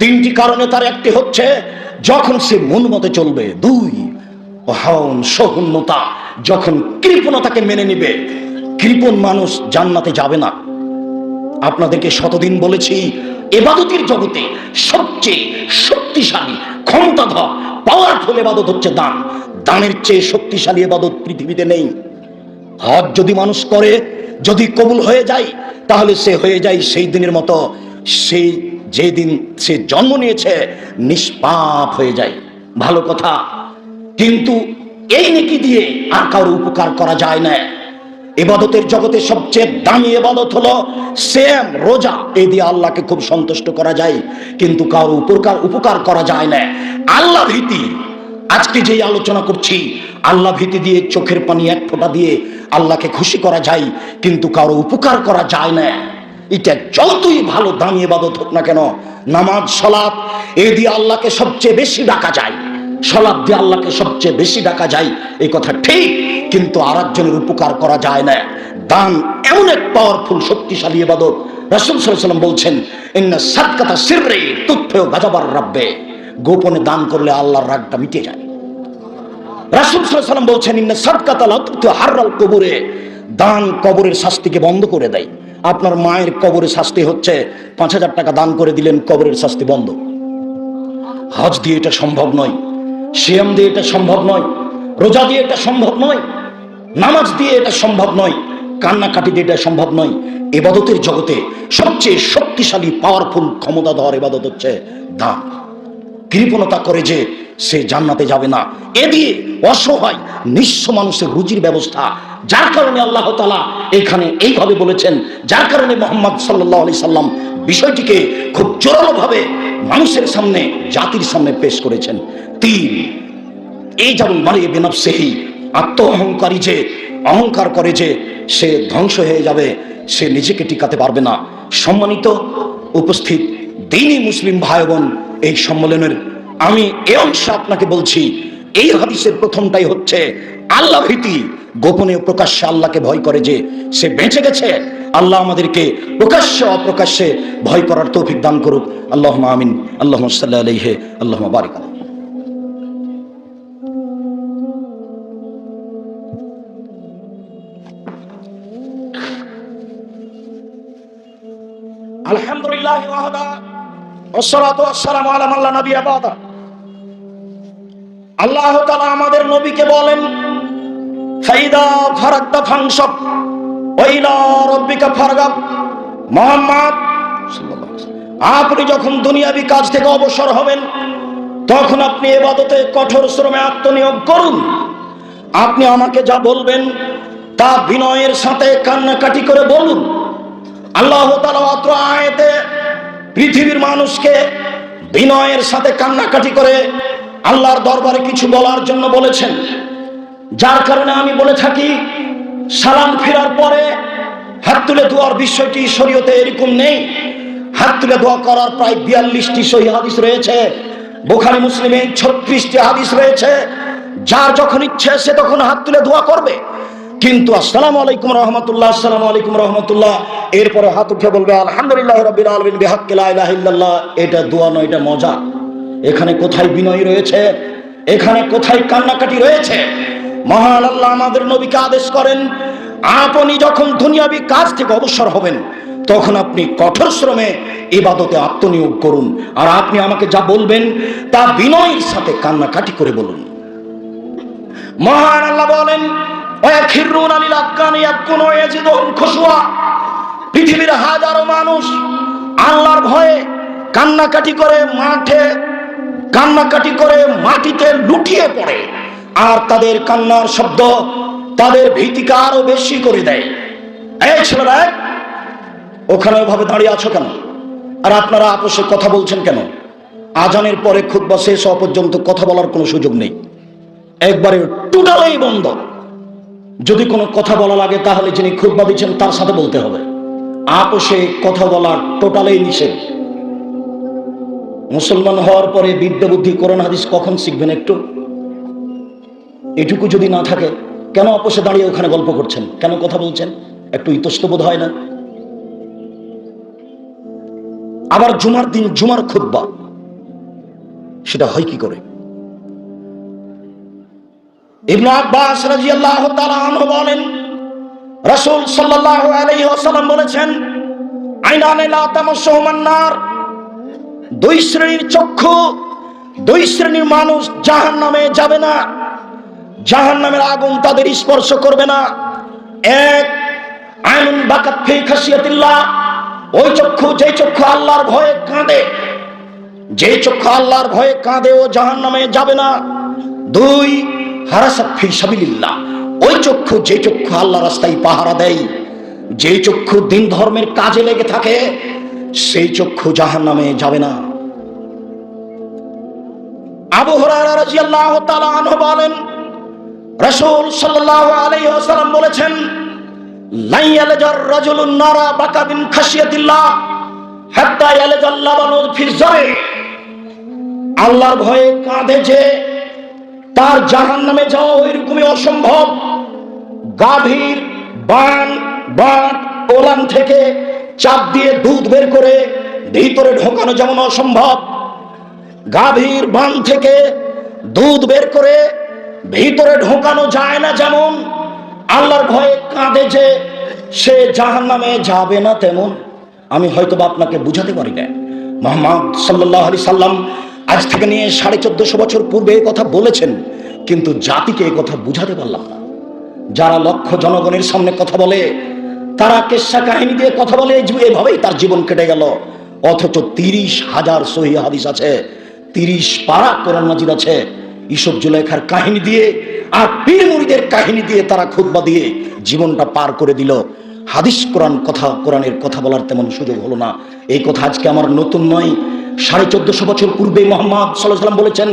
3টি কারণে। তার একটি হচ্ছে যখন সে মন মতে চলবে, 2 অহং সহনতা, যখন কৃপণতাকে মেনে নিবে। কৃপণ মানুষ জান্নাতে যাবে না। আপনাদেরকে শতদিন বলেছি, ইবাদতের জগতে সবচেয়ে শক্তিশালী, ক্ষমতাধর, পাওয়ারফুল ইবাদত হচ্ছে দান। দানের চেয়ে শক্তিশালী ইবাদত পৃথিবীতে নেই। হজ যদি মানুষ করে, যদি কবুল হয়ে যায়, তাহলে সে হয়ে যায় সেই দিনের মতো, সেই যে দিন সে জন্ম নিয়েছে, নিষ্পাপ হয়ে যায়। ভালো কথা, কিন্তু এই নেকি দিয়ে আর কারো উপকার করা যায় না। ইবাদতের জগতে সবচেয়ে দামি ইবাদত হলো সিয়াম, রোজা। এই দিয়ে আল্লাহকে খুব সন্তুষ্ট করা যায়, কিন্তু কারো উপকার করা যায় না। আল্লাহ ভীতি, আজকে যেই আলোচনা করছি, আল্লাহ ভীতি দিয়ে চোখের পানি এক ফোঁটা দিয়ে আল্লাহকে খুশি করা যায়, কিন্তু কারো উপকার করা যায় না। এটা যতই ভালো দামি ইবাদত হোক না কেন, নামাজ সালাত, এই দিয়ে আল্লাহকে সবচেয়ে বেশি ডাকা যায়, সালাত দিয়ে আল্লাহকে সবচেয়ে বেশি ডাকা যায়, এই কথা ঠিক, কিন্তু আরেকজনের উপকার করা যায় না। দান এমন এক পাওয়ারফুল শক্তিশালী ইবাদত। রাসূল সাল্লাল্লাহু আলাইহি ওয়াসাল্লাম বলছেন, ইন্না সাদকাতা সিররি তুতফিউ গাযাবার রাব্বে। গোপনে দান করলে আল্লাহর রাগটা মিটে যায়। রাসূল সাল্লাল্লাহু আলাইহি ওয়াসাল্লাম বলছেন, ইন্না সাদকাতা লা তুতফিউ হাররাল কুবুরে। দান কবরের শাস্তিকে বন্ধ করে দেয়। আপনার মায়ের কবরের শাস্তি হচ্ছে 5000 টাকা দান করে দিলেন, কবরের শাস্তি বন্ধ। হজ দিয়ে এটা সম্ভব নয়, সিয়াম দিয়ে এটা সম্ভব নয়, রোজা দিয়ে এটা সম্ভব নয়, নামাজ দিয়ে এটা সম্ভব নয়, কান্নাকাটি দিয়ে এটা সম্ভব নয়। ইবাদতের জগতে সবচেয়ে শক্তিশালী পাওয়ারফুল ক্ষমতা দেওয়ার ইবাদত হচ্ছে দান। কৃপণতা করে যে সে জান্নাতে যাবে না, এ দিয়ে অসহায় নিঃস্ব মানুষের রুজির ব্যবস্থা। যার কারণে আল্লাহ তাআলা এখানে এইভাবে বলেছেন, যার কারণে মুহাম্মদ সাল্লাল্লাহু আলাইহি সাল্লাম বিষয়টিকে খুব জোরালোভাবে মানুষের সামনে, জাতির সামনে পেশ করেছেন। তিন, এই যেমন মানে বেনাফসেহি, আত্ম অহংকারী যে অহংকার করে যে সে ধ্বংস হয়ে যাবে, সে নিজেকে টিকাতে পারবে না। সম্মানিত উপস্থিত দ্বীনি মুসলিম ভাই বোন, এই সম্মেলনের আমি এই অংশে আপনাকে বলছি, এই হাদিসের প্রথমটাই হচ্ছে আল্লাহ ভীতি। গোপনে ও প্রকাশ্যে আল্লাহকে ভয় করে যে সে বেঁচে গেছে। আল্লাহ আমাদেরকে প্রকাশ্যে অপ্রকাশ্যে ভয় করার তৌফিক দান করুক। আল্লাহুম্মা আমিন। আল্লাহুম্মা সাল্লি আলাইহি, আল্লাহুম্মা বারিক আলাইহি। আলহামদুলিল্লাহ ওয়াহদা ওয়াসসালাতু ওয়াসসালামু আলা মান লা নাবিয়্যা বা'দা। আল্লাহ তাআলা আমাদের নবীকে বলেন, ফাইদা ফারাগতা ফানসাব ওয়া ইলা রাব্বিকা ফারগাব। মুহাম্মদ সাল্লাল্লাহু আলাইহি ওয়াসাল্লাম, আপনি যখন দুনিয়াবি কাজ থেকে অবসর হবেন, তখন আপনি ইবাদতে কঠোর শ্রমে আত্মনিয়োগ করুন। আপনি আমাকে যা বলবেন তা বিনয়ের সাথে কান্নাকাটি করে বলুন। আল্লাহ তাআলা অত্র আয়াতে পৃথিবীর মানুষকে বিনয়ের সাথে কান্নাকাটি করে আল্লাহর দরবারে কিছু বলার জন্য বলেছেন। যার কারণে আমি বলে থাকি, সালাম ফেরার পরে হাত তুলে দোয়ার বিষয়টি শরীয়তে এরকম নেই। হাত তুলে দোয়া করার প্রায় 42টি সহিহ হাদিস রয়েছে, বুখারী মুসলিমে 36টি হাদিস রয়েছে। যার যখন ইচ্ছে সে তখন হাত তুলে দোয়া করবে, কিন্তু আসসালামু আলাইকুম রাহমাতুল্লাহ, আসসালামু আলাইকুম রাহমাতুল্লাহ, এরপরে হাত উঠে বলবে আলহামদুলিল্লাহি রাব্বিল আলামিন বিহাক্কি লা ইলাহা ইল্লাল্লাহ। এটা দোয়া নয়, এটা মজা। এখানে কোথায় বিনয় রয়েছে? এখানে কোথায় কান্নাকাটি রয়েছে? মহান আল্লাহ আমাদের নবীকে আদেশ করেন, আপনি যখন দুনিয়াবি কাজ থেকে অবসর হবেন, তখন আপনি কঠোর শ্রমে ইবাদতে আত্মনিয়োগ করুন। আর আপনি আমাকে যা বলবেন তা বিনয়ের সাথে কান্নাকাটি করে বলুন। মহান আল্লাহ বলেন, ওয়াখিরুনা লিল আযকানি ইয়াবকুনা ওয়া ইয়াজিদুহুম খুশুয়া। পৃথিবীর হাজারো মানুষ আল্লাহর ভয়ে কান্নাকাটি করে মাঠে, কান্নাকাটি করে মাটিতে লুটিয়ে পড়ে, আর তাদের কান্নার শব্দ তাদের ভীতিকে আরো বেশি করে দেয়। এই ছেলেরা, ওখানে ওভাবে দাঁড়িয়ে আছো কেন? আর আপনারা আপোষে কথা বলছেন কেন? আজানের পরে খুতবা শেষ হওয়া পর্যন্ত কথা বলার কোনো সুযোগ নেই, একবারে টোটালেই বন্ধ। যদি কোনো কথা বলা লাগে তাহলে যিনি খুতবা দিচ্ছেন তার সাথে বলতে হবে। আপোষে কথা বলা টোটালেই নিষেধ। মুসলমান হওয়ার পরে বিদ্যা বুদ্ধি কোরআন হাদিস কখন শিখবেন? একটু এটুকু যদি না থাকে, কেন আপোষে দাঁড়িয়ে ওখানে গল্প করছেন? কেন কথা বলছেন? একটু ইতস্তবোধ হয় না? আবার জুমার দিন জুমার খুতবা, সেটা হয় কি করে? ইবনে আব্বাস রাদিয়াল্লাহু তাআলা আনহু বলেন, রাসূল সাল্লাল্লাহু আলাইহি ওয়াসাল্লাম বলেছেন, আইনানে লা তামাসসুহুমান নার। দুই শ্রেণীর চক্ষু, দুই শ্রেণীর মানুষ জাহান্নামে যাবে না, জাহান্নামের আগুন তাদের স্পর্শ করবে না। এক, আইনুন বাকাত ফি খাশিয়াতিল্লাহ, ওই চক্ষু যে চক্ষু আল্লাহর ভয়ে কাঁদে, যে চক্ষু আল্লাহর ভয়ে কাঁদে ও জাহান্নামে যাবে না। দুই, হারাসাত ফি সাবিলিল্লাহ, ওই চক্ষু যে চক্ষু আল্লাহর রাস্তায় পাহারা দেয়, যে চক্ষু দিন ধর্মের কাজে লেগে থাকে, সেই চক্ষু জাহান্নামে যাবে না। আবু হুরায়রা রাদিয়াল্লাহু তাআলা আনহু বলেন, রাসূল সাল্লাল্লাহু আলাইহি ওয়াসাল্লাম বলেছেন, লা ইয়ালজার রাজুলুন নারা বাকা বিন খাশিয়াতিল্লাহ হাত্তা ইয়ালজাল লাবানু ফি যারে। আল্লাহর ভয়ে কাঁদে যে তার জাহান্নামে যাওয়া এরকমই অসম্ভব। গাভীর বান বাট ওলান থেকে চাপ দিয়ে দুধ বের করে ভিতরে ঢোকানো যেমন অসম্ভব, গাভীর বান থেকে দুধ বের করে ভিতরে ঢোকানো যায় না, যেমন আল্লাহর ভয়ে কাঁদে যে সে জাহান্নামে যাবে না, তেমন আমি হয়তো বা আপনাকে বুঝাতে পারি না। মুহাম্মদ সাল্লাল্লাহু আলাইহি সাল্লাম আজ থেকে নিয়ে 1450 বছর পূর্বে এই কথা বলেছেন, কিন্তু জাতিকে এই কথা বুঝাতে পারলাম না। যারা লক্ষ জনগণের সামনে কথা বলে, তারা কেচ্ছা কাহিনী দিয়ে কথা বলে, এভাবেই তার জীবন কেটে গেল। অথচ 30,000 সহিহ হাদিস আছে, 30 পারা কোরআন মাজিদ আছে। ইসব জুলেখার কাহিনী দিয়ে আর পীর মুরিদের কাহিনী দিয়ে তারা খুতবা দিয়ে জীবনটা পার করে দিল। হাদিস কোরআনের কথা বলার তেমন সুযোগ হলো না। এই কথা আজকে আমার নতুন নয়। 1450 বছর পূর্বে মুহাম্মদ সাল্লাল্লাহু আলাইহি ওয়াসাল্লাম বলেছেন,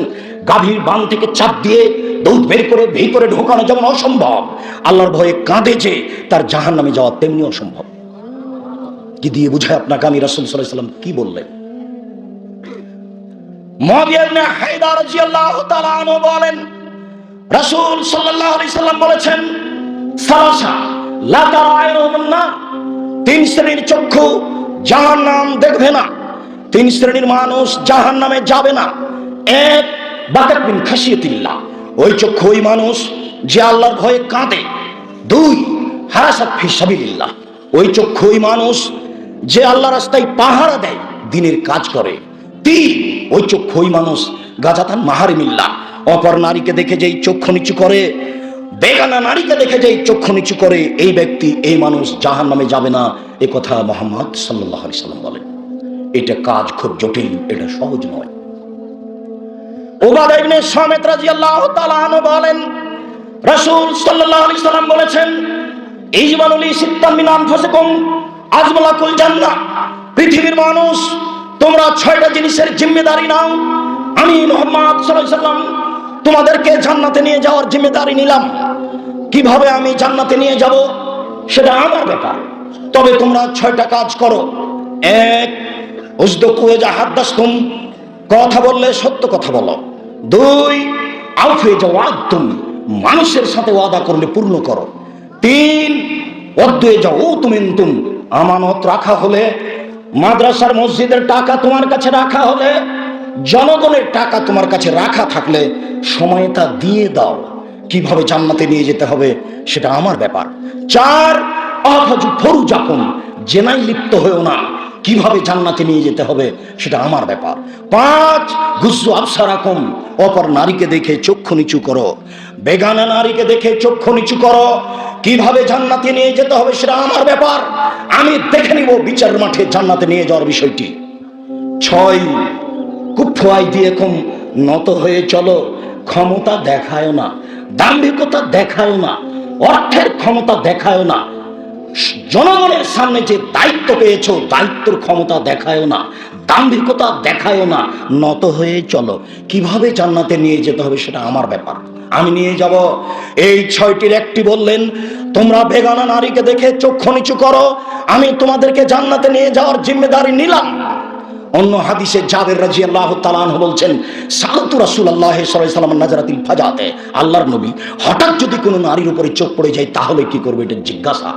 গাভীর বান থেকে চাপ দিয়ে দুধ বের করে ভিতরে ঢোকানো যেমন অসম্ভব, আল্লাহর ভয়ে কাঁদে যে তার জাহান্নামে যাওয়া তেমনি অসম্ভব। কি দিয়ে বুঝায় আপনাকে আমি রাসূল সাল্লাল্লাহু আলাইহি ওয়াসাল্লাম কি বললেন? মুআবিয়া ইবনে হায়দার রাদিয়াল্লাহু তাআলা আনহু বলেন, রাসূল সাল্লাল্লাহু আলাইহি ওয়াসাল্লাম বলেছেন, সালাসা লা তারায়ুহুম না, 3 শ্রেণীর চক্ষু জাহান্নাম দেখবে না, 3 শ্রেণীর মানুষ জাহান্নামে যাবে না। এক, বাকাত মিন খাশিয়াতিল্লাহ, ওই চক্ষু ওই মানুষ যে আল্লাহর ভয়ে কাঁদে। 2, হারাসাত ফি সাবিলিল্লাহ, ওই চক্ষু ওই মানুষ যে আল্লাহর রাস্তায় পাহারা দেয়, দিনের কাজ করে। 3, ওই চক্ষু ওই মানুষ গাজাতান মাহারিমিল্লাহ, অপর নারীকে দেখে যেই চক্ষু নিচু করে, বেগানা নারীকে দেখে যেই চক্ষু নিচু করে, এই ব্যক্তি এই মানুষ জাহান্নামে যাবে না। এ কথা মুহাম্মদ সাল্লাল্লাহু আলাইহি সাল্লাম বলেন। এটা কাজ খুব জটিল, এটা সহজ নয়। উবাদা ইবনে সামিত রাদিয়াল্লাহু তাআলা আনহু বলেন, রাসূল সাল্লাল্লাহু আলাইহি সাল্লাম বলেছেন, ইজমালু লি সিত্তাম মিন আনফুসিকুম আজমালাকুল জান্নাহ, পৃথিবীর মানুষ তোমরা 6টা জিনিসের জিম্মেদারি নাও। আমি মুহাম্মদ সাল্লাল্লাহু আলাইহি সাল্লাম তোমাদেরকে জান্নাতে নিয়ে যাওয়ার জিম্মেদারি নিলাম। কিভাবে আমি জান্নাতে নিয়ে যাব সেটা আমার ব্যাপার, তবে তোমরা 6টা কাজ করো। 1, উসদুকু ইযা হাদাসতুম, কথা বললে সত্য কথা বলো। 2, আউফু ইযা ওয়াদতুম, মানুষের সাথে ওয়াদা করলে পূর্ণ করো। 3, ওয়াদু ইযা উতুমিনতুম, আমানত রাখা হলে, মাদ্রাসার মসজিদের টাকা তোমার কাছে রাখা হলে, জনগণের টাকা তোমার কাছে রাখা থাকলে সময়টা দিয়ে দাও। কিভাবে জান্নাতে নিয়ে যেতে হবে সেটা আমার ব্যাপার। 4, আফাজু ফরুজাকুম, জেনায় লিপ্ত হয়েও না, কিভাবে জান্নাতে নিয়ে যেতে হবে সেটা আমার ব্যাপার। 5, গুজ্জু আবসারাকুম, অপর নারীকে দেখে চক্ষু নিচু করো, বেগানা নারীকে দেখে চক্ষু নিচু করো। কিভাবে জান্নাতে নিয়ে যেতে হবে সেটা আমার ব্যাপার, আমি দেখে নিব বিচার মাঠে জান্নাতে নিয়ে যাওয়ার বিষয়টি। 6, কুফু আইদিয়াকুম, নত হয়ে চলো, ক্ষমতা দেখায় না, দাম্ভিকতা দেখায় না, অর্থের ক্ষমতা দেখায় না, জনগণের সামনে যে দায়িত্ব পেয়েছো দায়িত্বের ক্ষমতা দেখায়ও না, দাম্ভিকতা দেখায়ও না, নত হয়ে চলো। কিভাবে জান্নাতে নিয়ে যেতে হবে সেটা আমার ব্যাপার, আমি নিয়ে যাব। এই 6টির একটি বললেন, তোমরা বেগানা নারীকে দেখে চক্ষু নিচু করো, আমি তোমাদেরকে জান্নাতে নিয়ে যাওয়ার জিম্মেদারি নিলাম। অন্য হাদিসে জাবের রাদিয়াল্লাহু তাআলা আনহু বলছেন, সালাতু রাসূলুল্লাহ সাল্লাল্লাহু আলাইহি ওয়াসাল্লাম নাজরাতিল ফাজাতে, আল্লাহর নবী হঠাৎ যদি কোনো নারীর উপরে চোখ পড়ে যায় তাহলে কি করবে, এটা জিজ্ঞাসা।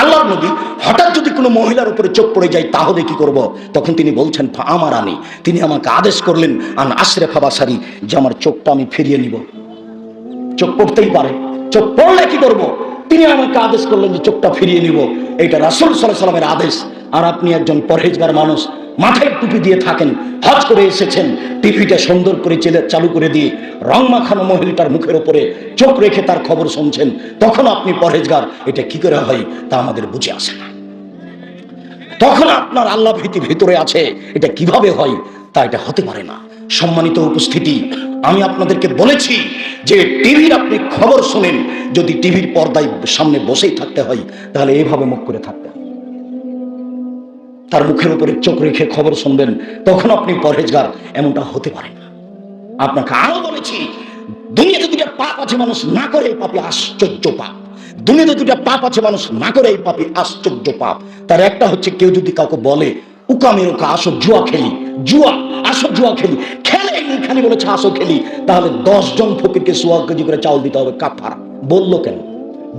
আল্লাহর নবী হঠাৎ যদি কোনো মহিলার উপরে চোখ পড়ে যায় তাহলে কি করব? তখন তিনি বলছেন, আমারানি, তিনি আমাকে আদেশ করলেন, আন আশরাফা বাসারি, যে আমার চোখটা আমি ফিরিয়ে নিব। চোখ পড়তেই পারে, চোখ পড়লে কি করব? তিনি আমাকে আদেশ করলেন যে চোখটা ফিরিয়ে নিব। এটা রাসূল সাল্লাল্লাহু আলাইহি ওয়াসাল্লামের আদেশ। আর আপনি একজন পরহেজগার মানুষ, মাথায় টুপি দিয়ে থাকেন, হজ করে এসেছেন, টিভিটা সুন্দর করে চালু করে দিয়ে রং মাখানো মহিলাটার মুখের উপরে চোখ রেখে তার খবর শুনছেন, তখন আপনি পরহেজগার। এটা কি করে হয় তা আমাদের বুঝে আসে না। তখন আপনার আল্লাহ ভীতি ভিতরে আছে, এটা কিভাবে হয় তা এটা হতে পারে না। সম্মানিত উপস্থিতি, আমি আপনাদেরকে বলেছি যে টিভির আপনি খবর শোনেন, যদি টিভির পর্দায় সামনে বসেই থাকতে হয় তাহলে এইভাবে মুখ করে থাকতে হয়, তার মুখের উপরে চোখ রেখে খবর শুনবেন, তখন আপনি পরহেজগার। এমনটা হতে পারে না। আপনাকে আরো বলেছি, দুনিয়াতে 2টা পাপ আছে মানুষ না করে এই পাপে আশ্চর্য পাপ। দুনিয়াতে 2টা পাপ আছে মানুষ না করে এই পাপে আশ্চর্য পাপ। তার একটা হচ্ছে, কেউ যদি কাউকে বলে উকামের ওকা আসো জুয়া খেলি, জুয়া আসো জুয়া খেলি, খেলে খালি বলেছে আসো খেলি, তাহলে 10 জন ফকিরকে 100 কেজি করে চাউল দিতে হবে কাফারা। বললো কেন?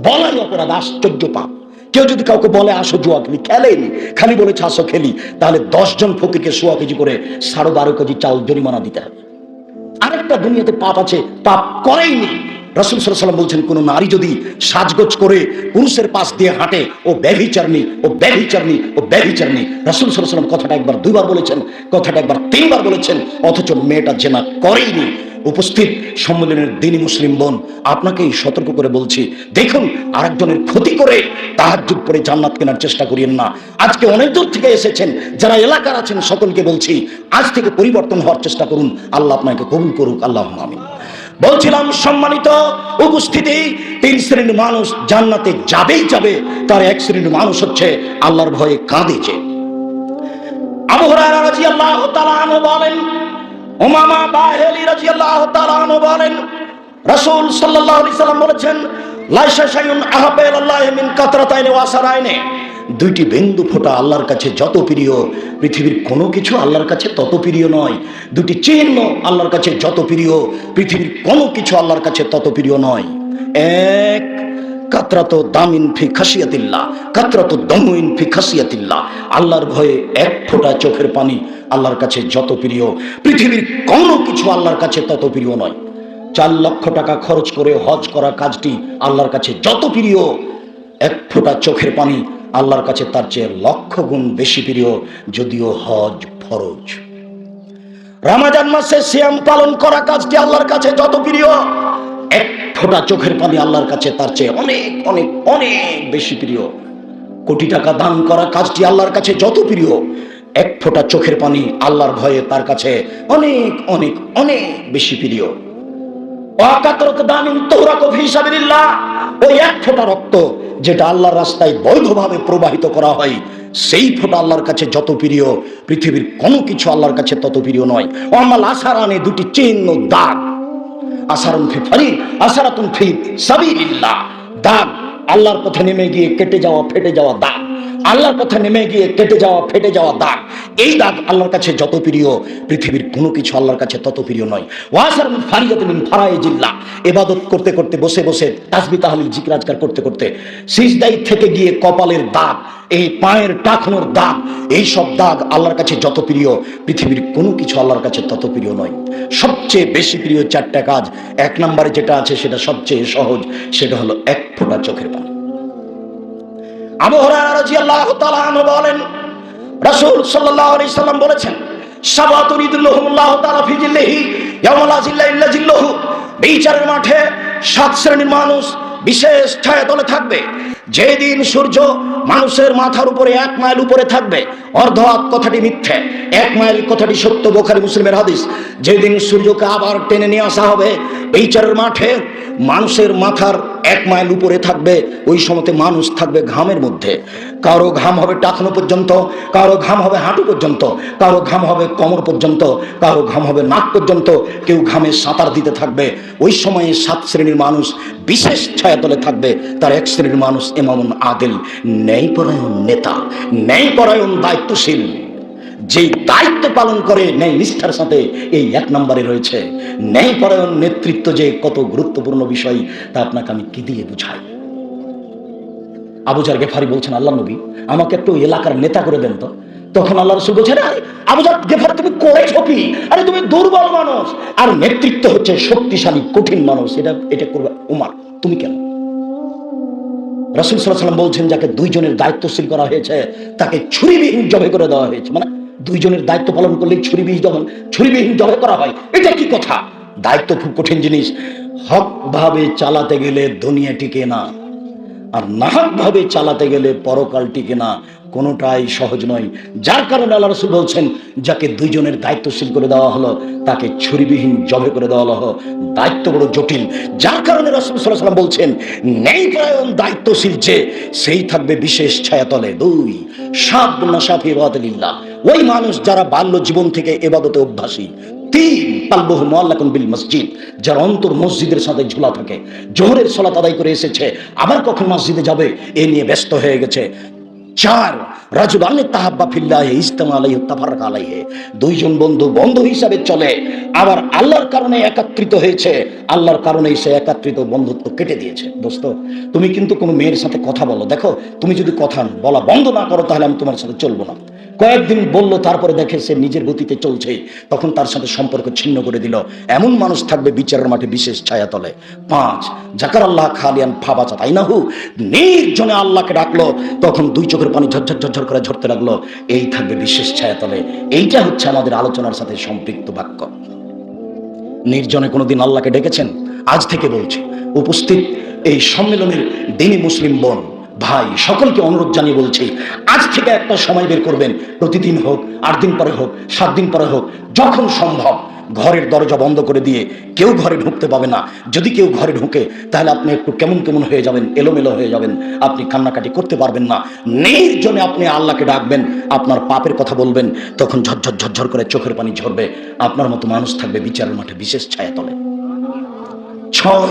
বলাই অপরাধ, আশ্চর্য পাপ। কেউ যদি কাউকে বলে আসো জুয়া খেলি, খেলেনি, খালি বলেছে আসো খেলি, তাহলে 10 জন ফকিরকে 100 কেজি করে 12.5 কেজি চাউল জরিমানা দিতে হবে। আরেকটা দুনিয়াতে পাপ আছে, পাপ করেইনি, রাসূল সাল্লাল্লাহু আলাইহি ওয়াসাল্লাম বলছেন, কোন নারী যদি সাজগোজ করে পুরুষের পাশ দিয়ে হাঁটে, ও ব্যভিচারিণী, ও ব্যভিচারিণী, ও ব্যভিচারিণী। রাসূল সাল্লাল্লাহু আলাইহি ওয়াসাল্লাম কথাটা একবার দুইবার বলেছেন, কথাটা একবার তিনবার বলেছেন, অথচ মেয়েটা জেনা করেইনি। উপস্থিত সম্মেলনের দিনী মুসলিম বোন, আপনাকেই সতর্ক করে বলছি, দেখুন আরেকজনের ক্ষতি করে তাহাজ্জুদ পড়ে জান্নাত কেনার চেষ্টা করিয়েন না। আজকে অনেক দূর থেকে এসেছেন, যারা এলাকার আছেন সকলকে বলছি, আজ থেকে পরিবর্তন হওয়ার চেষ্টা করুন। আল্লাহ আপনাকে কবুল করুক, আল্লাহুম্মা আমিন। বলছিলাম সম্মানিত উপস্থিতি, তিন শ্রেণীর মানুষ জান্নাতে যাবেই যাবে। তার এক শ্রেণীর মানুষ হচ্ছে আল্লাহর ভয়ে কাঁদে যে। আবু হুরায়রা রাদিয়াল্লাহু তাআলা আনহু বলেন, উমামা বাহিলি রাদিয়াল্লাহু তাআলা আনহু বলেন, রাসূল সাল্লাল্লাহু আলাইহি সাল্লাম বলেছেন, লাইসা শাইউন আহাব্বা ইলাল্লাহি মিন কাতরাতাইনি ওয়া সারাইনি। দুইটি বিন্দু ফোঁটা আল্লাহর কাছে যত প্রিয়, পৃথিবীর কোনো কিছু আল্লাহর কাছে তত প্রিয় নয়। দুটি চিহ্ন আল্লাহর কাছে যত প্রিয়, পৃথিবীর কোনো কিছু আল্লাহর কাছে তত প্রিয় নয়। এক, কাতরাতু দামিন ফি খাশিয়াতিল্লাহ, কাতরাতু দামিন ফি খাশিয়াতিল্লাহ। আল্লাহর ভয়ে এক ফোঁটা চোখের পানি আল্লাহর কাছে যত প্রিয়, পৃথিবীর কোনো কিছু আল্লাহর কাছে তত প্রিয় নয়। 4 লক্ষ টাকা খরচ করে হজ করা কাজটি আল্লাহর কাছে যত প্রিয়, এক ফোঁটা চোখের পানি আল্লাহর কাছে তার চেয়ে লক্ষ গুণ বেশি প্রিয়, যদিও হজ ফরজ। রমজান মাসে সিয়াম পালন করা কাজটি আল্লাহর কাছে যত প্রিয়, এক ফোঁটা চোখের পানি আল্লাহর কাছে তার চেয়ে অনেক অনেক অনেক বেশি প্রিয়। কোটি টাকা দান করা কাজটি আল্লাহর কাছে যত প্রিয়, এক ফোঁটা চোখের পানি আল্লাহর ভয়ে তার কাছে অনেক অনেক অনেক বেশি প্রিয়। ওই এক ফোঁটা রক্ত যেটা আল্লাহর রাস্তায় বৈধভাবে প্রবাহিত করা হয়, সেই ফোঁটা আল্লাহর কাছে যত প্রিয়, পৃথিবীর কোনো কিছু আল্লাহর কাছে তত প্রিয় নয়। আমাল আসারানে দুটি চিহ্ন দাগ, আসারুন ফি ফারিদ, আসারাতুন ফি সাবিলিল্লাহ। দাগ আল্লাহর পথে নেমে গিয়ে কেটে যাওয়া, ফেটে যাওয়া দাগ, আল্লাহর পথে নেমে গিয়ে কেটে যাওয়া, ফেটে যাওয়া দাগ। এই দাগ আল্লাহর কাছে যত প্রিয়, পৃথিবীর কোনো কিছু আল্লাহর কাছে তত প্রিয় নয়। ওয়াসারুন ফারিদাতুন মিন ফারাইজিল্লাহ। ইবাদত করতে করতে, বসে বসে তাসবিহ তাহলিল জিকির আজকার করতে করতে সিজদায় থেকে গিয়ে কপালের দাগ, এই পায়ের টাকনোর দাগ, এই সব দাগ আল্লাহর কাছে যত প্রিয়, পৃথিবীর কোনো কিছু আল্লাহর কাছে তত প্রিয় নয়। সবচেয়ে বেশি প্রিয় 4টা কাজ, এক নম্বরে যেটা আছে সেটা সবচেয়ে সহজ, সেটা হলো এক ফোঁটা চোখের পানি। আবু হুরায়রা রাদিয়াল্লাহু তাআলা আনহু বলেন, রাসূল সাল্লাল্লাহু আলাইহি সাল্লাম বলেছেন, সাবাতুন ইযিল্লুহুমুল্লাহু তাআলা ফি জিল্লিহি ইয়াওমা লা জিল্লা ইল্লা জিল্লুহু। বিচারের মাঠে 7 শ্রেণীর মানুষ বিশেষ ছায়াতলে থাকবে। যেদিন সূর্য মানুষের মাথার উপরে 1 মাইল উপরে থাকবে, অর্ধহাত কথাটি মিথ্যে, 1 মাইল কথাটি সত্য, বুখারী মুসলিমের হাদিস। যেদিন সূর্যকে আবার টেনে নিয়ে আসা হবে, বিচারের মাঠে মানুষের মাথার 1 মাইল উপরে থাকবে, ওই সময়তে মানুষ থাকবে ঘামের মধ্যে। কারো ঘাম হবে টাকনো পর্যন্ত, কারো ঘাম হবে হাঁটু পর্যন্ত, কারো ঘাম হবে কোমর পর্যন্ত, কারো ঘাম হবে নাক পর্যন্ত, কেউ ঘামে সাঁতার দিতে থাকবে। ওই সময়ে 7 শ্রেণীর মানুষ বিশেষ ছায়াতলে থাকবে। তার এক শ্রেণীর মানুষ ইমামুন আদিল, ন্যায়পরায়ণ নেতা, ন্যায়পরায়ণ দায়িত্বশীল, যে দায়িত্ব পালন করে ন্যায় নিষ্ঠার সাথে। এই 1 নম্বরে রয়েছে। ন্যায়পরায়ণ নেতৃত্ব যে কত গুরুত্বপূর্ণ বিষয়, তা আপনাকে আমি কি দিয়ে বুঝাই। আবু জার গেফারি বলছেন, আল্লাহ নবী আমাকে একটু এলাকার নেতা করে দেন তো। তখন আল্লাহ রাসূল বলছেন, আরে আবু জার গেফারি তুমি করেছো কি? আরে তুমি দুর্বল মানুষ, আর নেতৃত্ব হচ্ছে শক্তিশালী কঠিন মানুষ, এটা করবে উমার, তুমি কেন? রাসূল সাল্লাল্লাহু আলাইহি ওয়াসাল্লাম বলছেন, যাকে 2 জনের দায়িত্বশীল করা হয়েছে তাকে ছুরিবিহীন জবে করে দেওয়া হয়েছে। মানে 2 জনের দায়িত্ব পালন করলে ছুরিবিহীন জবে করা হয়, এটা কি কথা? দায়িত্ব খুব কঠিন জিনিস। হক ভাবে চালাতে গেলে দুনিয়া টিকে না, আর নাহক ভাবে চালাতে গেলে পরকাল টিকে না, কোনোটাই সহজ নয়। যার কারণে আল্লাহ রাসূল বলছেন, যাকে 2 জনের দায়িত্বশীল করে দেওয়া হলো তাকে ছুরিবিহীন জবে করে দেওয়া হলো। দায়িত্ব বড় জটিল। যার কারণে রাসূল সাল্লাল্লাহু আলাইহি ওয়াসাল্লাম বলছেন, ন্যায়পরায়ণ দায়িত্বশীল যে, সেই থাকবে বিশেষ ছায়াতলে। 2, শাবুন নাশা ফি ইবাদাতিল্লাহ, ওই মানুষ যারা বাল্য জীবন থেকে ইবাদতে অভ্যাসী। 3, কালবুহু মুআল্লাকুন বিল মসজিদ, যার অন্তর মসজিদের সাথে ঝোলা থাকে, জোহরের সালাত আদায় করে এসেছে, আবার কখন মসজিদে যাবে এ নিয়ে ব্যস্ত হয়ে গেছে। 4, রাজুলান তাহাব্বা ফিল্লাহি ইজতামা আলাইহি তাফাররাকা আলাইহি, 2 জন বন্ধু হিসাবে চলে, আবার আল্লাহর কারণে একত্রিত হয়েছে, আল্লাহর কারণেই সে একত্রিত বন্ধুত্ব কেটে দিয়েছে। দোস্ত, তুমি কিন্তু কোনো মেয়ের সাথে কথা বলো, দেখো তুমি যদি কথা বলা বন্ধ না করো তাহলে আমি তোমার সাথে চলবো না। কয়েকদিন বলল, তারপরে দেখে সে নিজের গতিতে চলছে, তখন তার সাথে সম্পর্ক ছিন্ন করে দিল। এমন মানুষ থাকবে বিচারের মাঠে বিশেষ ছায়াতলে। 5, জাকার আল্লাহ খালিয়ান ফাবাচা তাই না হু, নির্জনে আল্লাহকে ডাকলো, তখন 2 চোখের পানি ঝরঝর ঝরঝর করে ঝরতে লাগলো। এই থাকবে বিশেষ ছায়াতলে। এইটা হচ্ছে আমাদের আলোচনার সাথে সম্পৃক্ত বাক্য। নির্জনে কোনোদিন আল্লাহকে ডেকেছেন? আজ থেকে বলছি, উপস্থিত এই সম্মেলনের দিনী মুসলিম বোন ভাই সকলকে অনুরোধ জানিয়ে বলছি, আজ থেকে একটা সময় বের করবেন, প্রতিদিন হোক, 8 দিন পরে হোক, 7 দিন পরে হোক, যখন সম্ভব ঘরের দরজা বন্ধ করে দিয়ে কেউ ঘরে ঢুকতে পাবে না। যদি কেউ ঘরে ঢুকে তাহলে আপনি একটু কেমন কেমন হয়ে যাবেন, এলোমেলো হয়ে যাবেন, আপনি কান্নাকাটি করতে পারবেন না। নির্জনে আপনি আল্লাহকে ডাকবেন, আপনার পাপের কথা বলবেন, তখন ঝরঝর ঝরঝর করে চোখের পানি ঝরবে। আপনার মতো মানুষ থাকবে বিচারের মাঠে বিশেষ ছায়াতলে। 6,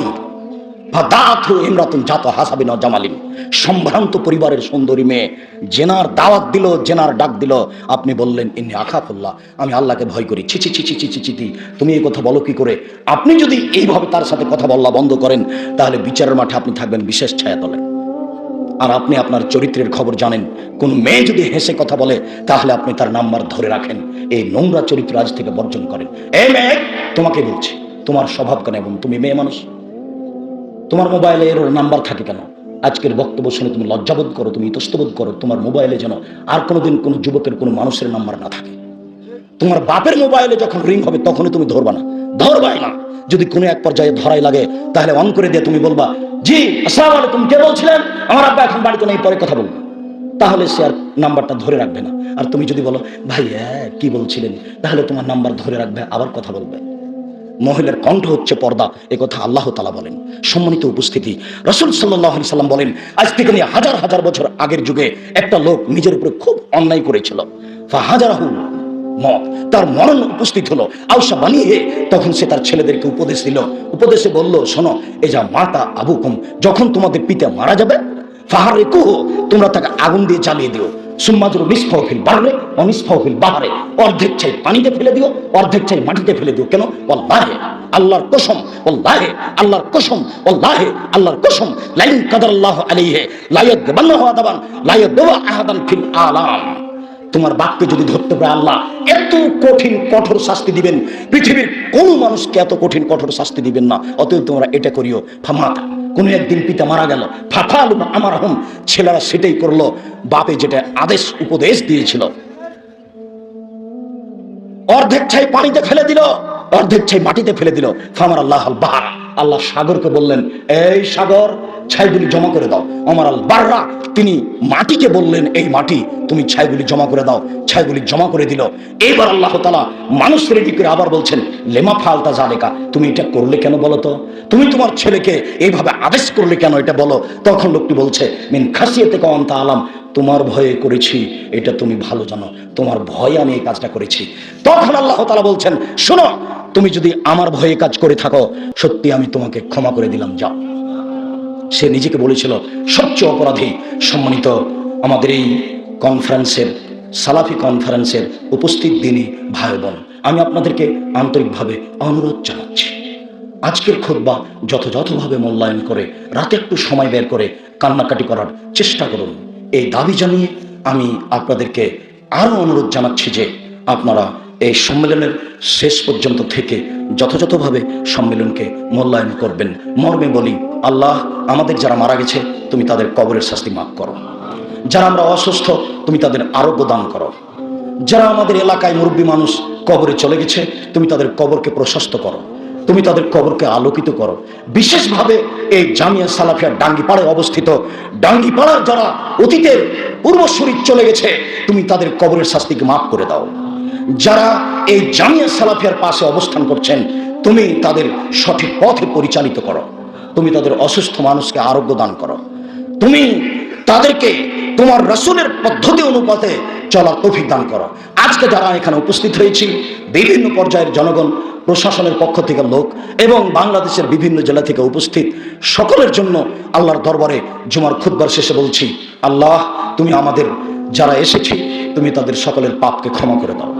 সম্ভ্রান্ত পরিবারের সুন্দরী মেয়ে জেনার দাওয়াত দিল, জেনার ডাক দিল, আপনি বললেন ইন্নী আখাফুল্লাহ, আমি আল্লাহকে ভয় করি। ছি ছি ছি ছি ছি ছি, তুমি এই কথা বলো কি করে? আপনি যদি এইভাবে তার সাথে কথা বলা বন্ধ করেন, তাহলে বিচারের মাঠে আপনি থাকবেন বিশেষ ছায়াতলে। আর আপনি আপনার চরিত্রের খবর জানেন, কোন মেয়ে যদি হেসে কথা বলে তাহলে আপনি তার নাম্বার ধরে রাখেন। এই নোংরা চরিত্র আজ থেকে বর্জন করেন। এই মেয়ে, তোমাকে বলছি, তোমার স্বভাব কেন? এবং তুমি মেয়ে মানুষ, তোমার মোবাইলে এর নাম্বার থাকে কেন? আজকের বক্তব্য শুনে তুমি লজ্জাবোধ করো, তুমি ইতস্তবোধ করো, তোমার মোবাইলে যেন আর কোনোদিন কোনো যুবকের কোনো মানুষের নাম্বার না থাকে। তোমার বাপের মোবাইলে যখন রিং হবে তখনই তুমি ধরবা না, ধরবাই না। যদি কোনো এক পর্যায়ে ধরাই লাগে তাহলে অন করে দিয়ে তুমি বলবা, জি আসসালামু আলাইকুম, কে বলছিলেন? আমার আব্বা এখন বাড়িতে নেই, পরে কথা বলবো। তাহলে সে আর নাম্বারটা ধরে রাখবে না। আর তুমি যদি বলো, ভাই কি বলছিলেন, তাহলে তোমার নাম্বার ধরে রাখবে, আবার কথা বলবে। মহিলার কণ্ঠ হচ্ছে পর্দা, একথা আল্লাহ তাআলা বলেন। সম্মানিত উপস্থিতি, রাসূল সাল্লাল্লাহু আলাইহি সাল্লাম বলেন, আজ থেকে নিয়ে হাজার হাজার বছর আগের যুগে একটা লোক নিজের উপরে খুব অন্যায় করেছিল। ফাহাজারাহু মত, তার মরণ উপস্থিত হলো। আউসা বানিয়ে তখন সে তার ছেলেদেরকে উপদেশ দিল। উপদেশে বলল, শোনো, এ যা মাতা আবুকুম, যখন তোমাদের পিতা মারা যাবে, ফাহারিকুহু, তোমরা তাকে আগুন দিয়ে জ্বালিয়ে দিও। সুম্মাজুর নিসফাহু ফিল বাররে ওয়া নিসফাহু ফিল বাহরে, অর্ধেক চাই পানিতে ফেলে দিও, অর্ধেক চাই মাটিতে ফেলে দিও। কেন? ওয়াল্লাহি, আল্লাহর কসম, ওয়াল্লাহি, আল্লাহর কসম, ওয়াল্লাহি, আল্লাহর কসম, লাইন কাদারাল্লাহু আলাইহি লা ইয়াদবান্নাহু আদাবান লা ইয়াদবা আহাদান ফিল আলাম। তোমার বাপকে যদি ধরতে পারে আল্লাহ এত কঠিন কঠোর শাস্তি দিবেন, পৃথিবীর কোনো মানুষকে এত কঠিন কঠোর শাস্তি দিবেন না। অতএব তোমরা এটা করিও। ফামাতা, কোন একদিন পিতা মারা গেল, ফাফালু আমারহুম, ছেলেরা সেটাই করলো, বাপে যেটা আদেশ উপদেশ দিয়েছিল। অর্ধেক ছাই পানিতে ফেলে দিল, অর্ধেক ছাই মাটিতে ফেলে দিল। ফামার আল্লাহ আল বাহার, আল্লাহ সাগরকে বললেন, এই সাগর, ছাইগুলি জমা করে দাও। আমার আল বাররা, তিনি মাটিকে বললেন, এই মাটি, তুমি ছাইগুলি জমা করে দাও। ছাইগুলি জমা করে দিল। এইবার আল্লাহ তাআলা মানুষ রেডি করে আবার বলছেন, লেমা ফালতা জালেকা, তুমি এটা করলে কেন বলো তো? তুমি তোমার ছেলেকে এইভাবে আদেশ করলে কেন, এটা বলো। তখন লোকটি বলছে, মিন খাসিয়াতে কাওয়ান্তা আলাম, তোমার ভয়ে করেছি, এটা তুমি ভালো জানো, তোমার ভয়ে আমি এই কাজটা করেছি। তখন আল্লাহ তাআলা বলছেন, শোনো, তুমি যদি আমার ভয়ে কাজ করে থাকো, সত্যি আমি তোমাকে ক্ষমা করে দিলাম, যাও। সে নিজেকে বলেছিল সবচেয়ে অপরাধী। সম্মানিত আমাদের এই কনফারেন্সের, সালাফি কনফারেন্সের উপস্থিত দিনী ভাই বোন, আমি আপনাদেরকে আন্তরিকভাবে অনুরোধ জানাচ্ছি, আজকের খুতবা যথাযথভাবে মূল্যায়ন করে রাতে একটু সময় বের করে কান্নাকাটি করার চেষ্টা করুন। এই দাবি জানিয়ে আমি আপনাদেরকে আরো অনুরোধ জানাচ্ছি যে আপনারা এই সম্মেলনের শেষ পর্যন্ত থেকে যথাযথভাবে সম্মেলনকে মূল্যায়ন করবেন। মর্মে বলি, আল্লাহ, আমাদের যারা মারা গেছে তুমি তাদের কবরের শাস্তি মাফ করো। যারা আমরা অসুস্থ তুমি তাদের আরোগ্য দান করো। যারা আমাদের এলাকায় মুরব্বী মানুষ কবরে চলে গেছে তুমি তাদের কবরকে প্রশস্ত করো, তুমি তাদের কবরকে আলোকিত করো। বিশেষভাবে এই জামিয়া সালাফিয়া ডাঙ্গিপাড়ায় অবস্থিত ডাঙ্গিপাড়ার যারা অতীতের পূর্বসূরি চলে গেছে তুমি তাদের কবরের শাস্তিকে মাফ করে দাও। যারা এই জামিয়া সালাফিয়ার পাশে অবস্থান করছেন তুমি তাদের সঠিক পথে পরিচালিত করো। তুমি তাদের অসুস্থ মানুষকে আরোগ্য দান করো। তুমি তাদেরকে তোমার রাসূলের পদ্ধতি অনুপাতে চলার তৌফিক দান করো। আজকে যারা এখানে উপস্থিত হয়েছি, বিভিন্ন পর্যায়ের জনগণ, প্রশাসনের পক্ষ থেকে লোক এবং বাংলাদেশের বিভিন্ন জেলা থেকে উপস্থিত সকলের জন্য আল্লাহর দরবারে জুমার খুতবার শেষে বলছি, আল্লাহ, তুমি আমাদের যারা এসেছি তুমি তাদের সকলের পাপকে ক্ষমা করে দাও।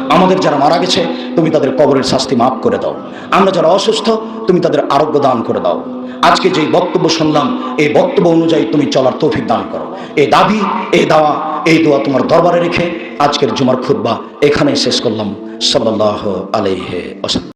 আমাদের যারা মারা গেছে তুমি তাদের কবরের শাস্তি মাফ করে দাও। আমরা যারা অসুস্থ তুমি তাদের আরোগ্য দান করে দাও। আজকে যেই বক্তব্য শুনলাম এই বক্তব্য অনুযায়ী তুমি চলার তৌফিক দান করো। এই দাবি, এই দাওয়া, এই দোয়া তোমার দরবারে রেখে আজকের জুমার খুতবা এখানেই শেষ করলাম। সাল্লাল্লাহু আলাইহি ওয়াসাল্লাম।